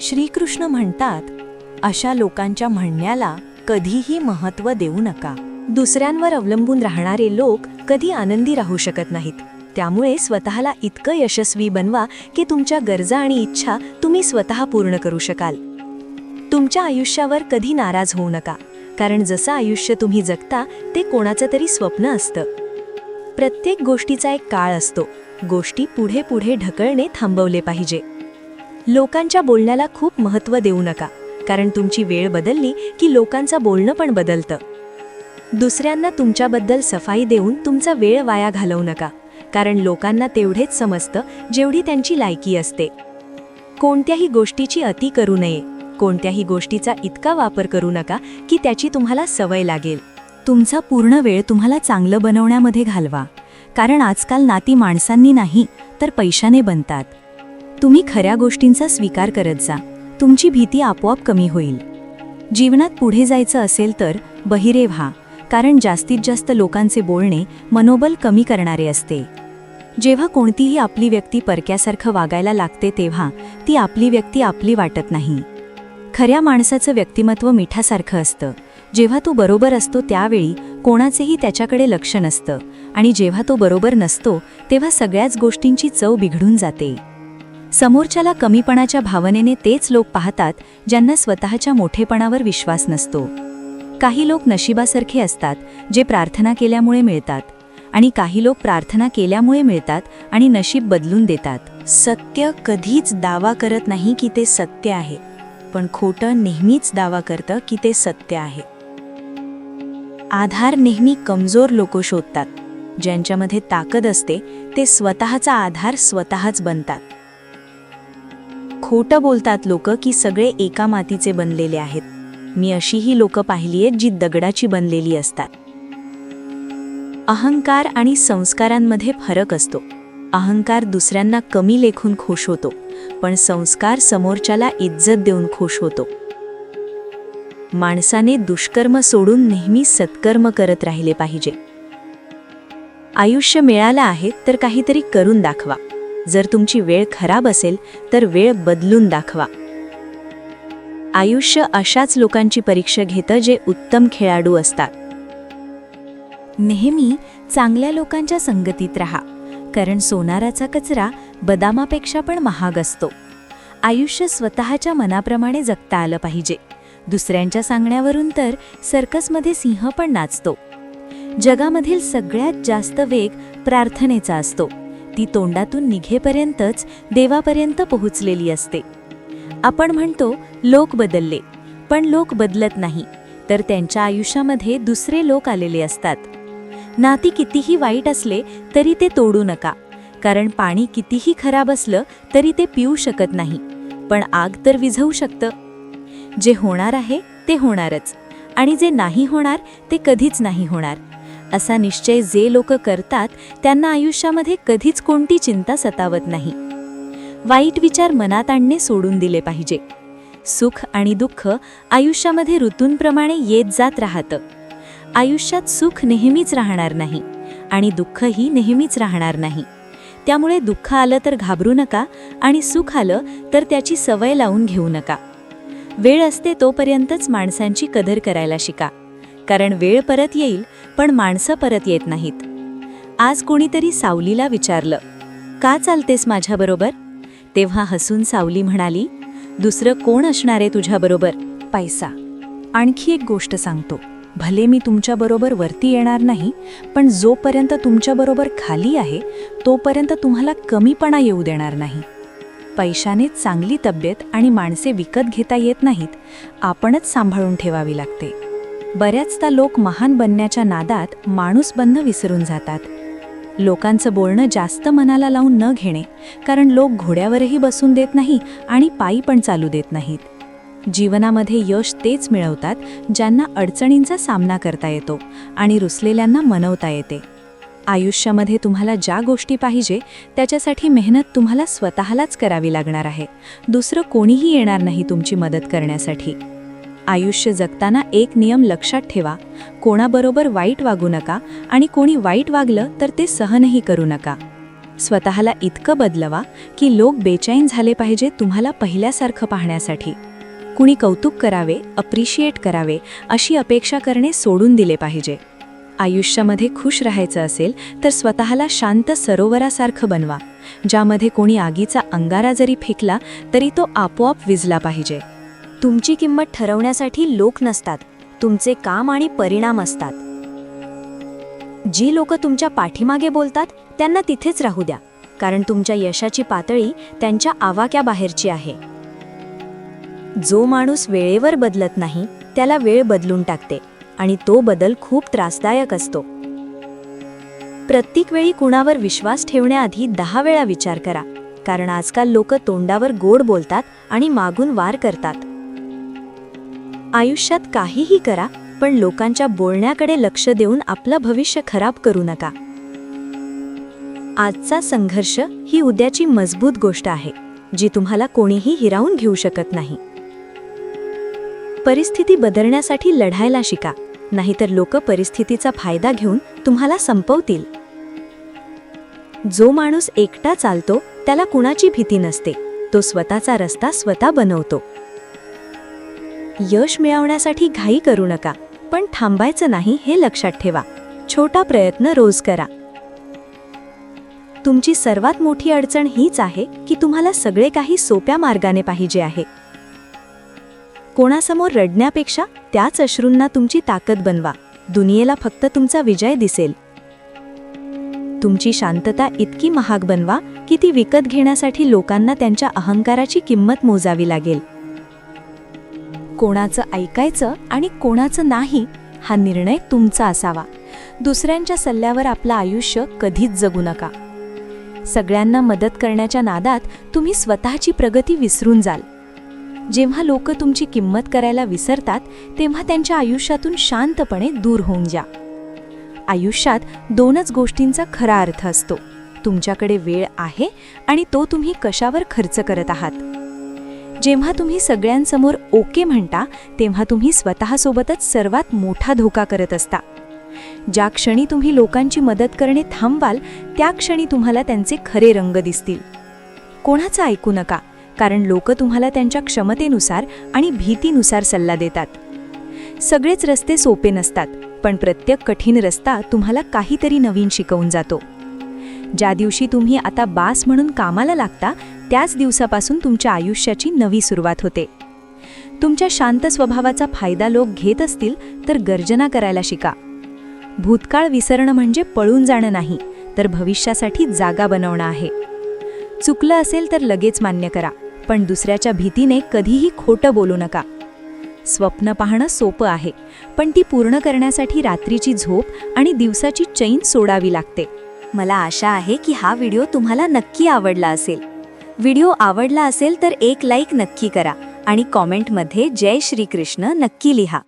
श्रीकृष्ण म्हणतात, अशा लोकांच्या म्हणण्याला कधीही महत्त्व देऊ नका. दुसऱ्यांवर अवलंबून राहणारे लोक कधी आनंदी राहू शकत नाहीत. त्यामुळे स्वतःला इतकं यशस्वी बनवा की तुमच्या गरजा आणि इच्छा तुम्ही स्वतः पूर्ण करू शकाल. तुमच्या आयुष्यावर कधी नाराज होऊ नका, कारण जसं आयुष्य तुम्ही जगता ते कोणाचं तरी स्वप्न असतं. प्रत्येक गोष्टीचा एक काळ असतो. गोष्टी पुढे पुढे ढकलणे थांबवले पाहिजे. लोकांच्या बोलण्याला खूप महत्त्व देऊ नका, कारण तुमची वेळ बदलली की लोकांचं बोलणं पण बदलतं. दुसऱ्यांना तुमच्याबद्दल सफाई देऊन तुमचा वेळ वाया घालवू नका, कारण लोकांना तेवढेच समजतं जेवढी त्यांची लायकी असते. कोणत्याही गोष्टीची अति करू नये. कोणत्याही गोष्टीचा इतका वापर करू नका की त्याची तुम्हाला सवय लागेल. तुमचा पूर्ण वेळ तुम्हाला चांगलं बनवण्यामध्ये घालवा, कारण आजकाल नाती माणसांनी नाही तर पैशाने बनतात. तुम्ही खऱ्या गोष्टींचा स्वीकार करत जा. तुमची भीती आपोआप कमी होईल. जीवनात पुढे जायचं असेल तर बहिरे व्हा, कारण जास्तीत जास्त लोकांचे बोलणे मनोबल कमी करणारे असते. जेव्हा कोणतीही आपली व्यक्ती परक्यासारखं वागायला लागते तेव्हा ती आपली व्यक्ती आपली वाटत नाही. खऱ्या माणसाचं व्यक्तिमत्व मिठासारखं असतं. जेव्हा तो बरोबर असतो त्यावेळी कोणाचेही त्याच्याकडे लक्ष नसतं, आणि जेव्हा तो बरोबर नसतो तेव्हा सगळ्याच गोष्टींची चव बिघडून जाते. समोरच्याला कमीपणाच्या भावनेने तेच लोक पाहतात ज्यांना स्वतःच्या मोठेपणावर विश्वास नसतो. काही लोक नशिबासारखे असतात जे प्रार्थना केल्यामुळे मिळतात, आणि काही लोक प्रार्थना केल्यामुळे मिळतात आणि नशीब बदलून देतात. सत्य कधीच दावा करत नाही की ते सत्य आहे, पण खोटं नेहमीच दावा करतं की ते सत्य आहे. आधार नेहमी कमजोर लोक शोधतात. ज्यांच्यामध्ये ताकद असते ते स्वतःचा आधार स्वतःच बनतात. खोटं बोलतात लोक की सगळे एका मातीचे बनलेले आहेत. मी अशीही लोक पाहिली आहेत जी दगडाची बनलेली असतात. अहंकार आणि संस्कारांमध्ये फरक असतो. अहंकार दुसऱ्यांना कमी लेखून खुश होतो, पण संस्कार समोरच्याला इज्जत देऊन खुश होतो. माणसाने दुष्कर्म सोडून नेहमी सत्कर्म करत राहिले पाहिजे. आयुष्य मिळालं आहे तर काहीतरी करून दाखवा. जर तुमची वेळ खराब असेल तर वेळ बदलून दाखवा. आयुष्य अशाच लोकांची परीक्षा घेतं जे उत्तम खेळाडू असतात. नेहमी चांगल्या लोकांच्या संगतीत राहा, कारण सोनाराचा कचरा बदामापेक्षा पण महाग असतो. आयुष्य स्वतःच्या मनाप्रमाणे जगता आलं पाहिजे. दुसऱ्यांच्या सांगण्यावरून तर सर्कसमध्ये सिंह पण नाचतो. जगामधील सगळ्यात जास्त वेग प्रार्थनेचा असतो. ती तोंडातून निघेपर्यंतच देवापर्यंत पोहोचलेली असते. आपण म्हणतो लोक बदलले, पण लोक बदलत नाही, तर त्यांच्या आयुष्यामध्ये दुसरे लोक आलेले असतात. नाती कितीही वाईट असले तरी ते तोडू नका, कारण पाणी कितीही खराब असलं तरी ते पिऊ शकत नाही, पण आग तर विझवू शकतं. जे होणार आहे ते होणारच, आणि जे नाही होणार ते कधीच नाही होणार. असा निश्चय जे लोक करतात त्यांना आयुष्यामध्ये कधीच कोणती चिंता सतावत नाही. वाईट विचार मनात आणणे सोडून दिले पाहिजे. सुख आणि दुःख आयुष्यामध्ये ऋतूंप्रमाणे येत जात राहतं. आयुष्यात सुख नेहमीच राहणार नाही, आणि दुःखही नेहमीच राहणार नाही. त्यामुळे दुःख आलं तर घाबरू नका, आणि सुख आलं तर त्याची सवय लावून घेऊ नका. वेळ असते तोपर्यंतच माणसांची कदर करायला शिका, कारण वेळ परत येईल पण माणसं परत येत नाहीत. आज कोणीतरी सावलीला विचारलं, का चालतेस माझ्याबरोबर? तेव्हा हसून सावली म्हणाली, दुसरं कोण असणार आहे तुझ्याबरोबर? पैसा. आणखी एक गोष्ट सांगतो, भले मी तुमच्याबरोबर वरती येणार नाही, पण जोपर्यंत तुमच्याबरोबर खाली आहे तोपर्यंत तुम्हाला कमीपणा येऊ देणार नाही. पैशाने चांगली तब्येत आणि माणसे विकत घेता येत नाहीत, आपणच सांभाळून ठेवावी लागते. बऱ्याचदा लोक महान बनण्याच्या नादात माणूस बनणं विसरून जातात. लोकांचं बोलणं जास्त मनाला लावून न घेणे, कारण लोक घोड्यावरही बसून देत नाही आणि पायी पण चालू देत नाहीत. जीवनामध्ये यश तेच मिळवतात ज्यांना अडचणींचा सामना करता येतो आणि रुसलेल्यांना मनवता येते. आयुष्यामध्ये तुम्हाला ज्या गोष्टी पाहिजे त्याच्यासाठी मेहनत तुम्हाला स्वतःलाच करावी लागणार आहे. दुसरं कोणीही येणार नाही तुमची मदत करण्यासाठी. आयुष्य जगताना एक नियम लक्षात ठेवा, कोणाबरोबर वाईट वागू नका, आणि कोणी वाईट वागलं तर ते सहनही करू नका. स्वतःला इतकं बदलवा की लोक बेचैन झाले पाहिजे तुम्हाला पहिल्यासारखं पाहण्यासाठी. कुणी कौतुक करावे, अप्रिशिएट करावे अशी अपेक्षा करणे सोडून दिले पाहिजे. आयुष्यामध्ये खुश राहायचं असेल तर स्वतःला शांत सरोवरासारखं बनवा, ज्यामध्ये कोणी आगीचा अंगारा जरी फेकला तरी तो आपोआप विझला पाहिजे. तुमची किंमत ठरवण्यासाठी लोक नसतात, तुमचे काम आणि परिणाम असतात. जी लोक तुमच्या पाठीमागे बोलतात त्यांना तिथेच राहू द्या, कारण तुमच्या यशाची पातळी त्यांच्या आवाक्याबाहेरची आहे. जो माणूस वेळेवर बदलत नाही त्याला वेळ बदलून टाकते आणि तो बदल खूप त्रासदायक असतो. प्रत्येक वेळी कुणावर विश्वास ठेवण्याआधी 10 वेळा विचार करा, कारण आजकाल लोक तोंडावर गोड बोलतात आणि मागून वार करतात. आयुष्यात काहीही करा, पण लोकांच्या बोलण्याकडे लक्ष देऊन आपलं भविष्य खराब करू नका. आजचा संघर्ष ही उद्याची मजबूत गोष्ट आहे, जी तुम्हाला कोणीही हिरावून घेऊ शकत नाही. परिस्थिती बदलण्यासाठी लढायला शिका, नाहीतर लोक परिस्थितीचा फायदा घेऊन तुम्हाला संपवतील. जो माणूस एकटा चालतो त्याला कुणाची भीती नसते, तो स्वतःचा रस्ता स्वतः बनवतो. यश मिळवण्यासाठी घाई करू नका, पण थांबायचं नाही हे लक्षात ठेवा. छोटा प्रयत्न रोज करा. तुमची सर्वात मोठी अडचण हीच आहे की तुम्हाला सगळे काही सोप्या मार्गाने पाहिजे आहे. कोणासमोर रडण्यापेक्षा त्याच अश्रूंना तुमची ताकद बनवा. दुनियेला फक्त तुमचा विजय दिसेल. तुमची शांतता इतकी महाग बनवा की ती विकत घेण्यासाठी लोकांना त्यांच्या अहंकाराची किंमत मोजावी लागेल. कोणाचं ऐकायचं आणि कोणाचं नाही हा निर्णय तुमचा असावा. दुसऱ्यांच्या सल्ल्यावर आपलं आयुष्य कधीच जगू नका. सगळ्यांना मदत करण्याच्या नादात तुम्ही स्वतःची प्रगती विसरून जाल. जेव्हा लोक तुमची किंमत करायला विसरतात तेव्हा त्यांच्या आयुष्यातून शांतपणे दूर होऊन जा. आयुष्यात 2च गोष्टींचा खरा अर्थ असतो, तुमच्याकडे वेळ आहे आणि तो तुम्ही कशावर खर्च करत आहात. जेव्हा तुम्ही सगळ्यांसमोर ओके म्हणता तेव्हा तुम्ही स्वतःसोबतच सर्वात मोठा धोका करत असता. ज्या क्षणी तुम्ही लोकांची मदत करणे थांबवाल त्या क्षणी तुम्हाला त्यांचे खरे रंग दिसतील. कोणाचं ऐकू नका, कारण लोक तुम्हाला त्यांच्या क्षमतेनुसार आणि भीतीनुसार सल्ला देतात. सगळेच रस्ते सोपे नसतात, पण प्रत्येक कठीण रस्ता तुम्हाला काहीतरी नवीन शिकवून जातो. ज्या दिवशी तुम्ही आता बास म्हणून कामाला लागता त्याच दिवसापासून तुमच्या आयुष्याची नवी सुरुवात होते. तुमच्या शांत स्वभावाचा फायदा लोक घेत असतील तर गर्जना करायला शिका. भूतकाळ विसरणं म्हणजे पळून जाणं नाही, तर भविष्यासाठी जागा बनवणं आहे. चुकलं असेल तर लगेच मान्य करा, पण दुसऱ्याच्या भीतीने कधीही खोटं बोलू नका. स्वप्न पाहणं सोपं आहे, पण ती पूर्ण करण्यासाठी रात्रीची झोप आणि दिवसाची चैन सोडावी लागते. मला आशा आहे की हा व्हिडिओ तुम्हाला नक्की आवडला असेल. व्हिडिओ आवडला असेल तर एक लाईक नक्की करा आणि कॉमेंटमध्ये जय श्री कृष्ण नक्की लिहा.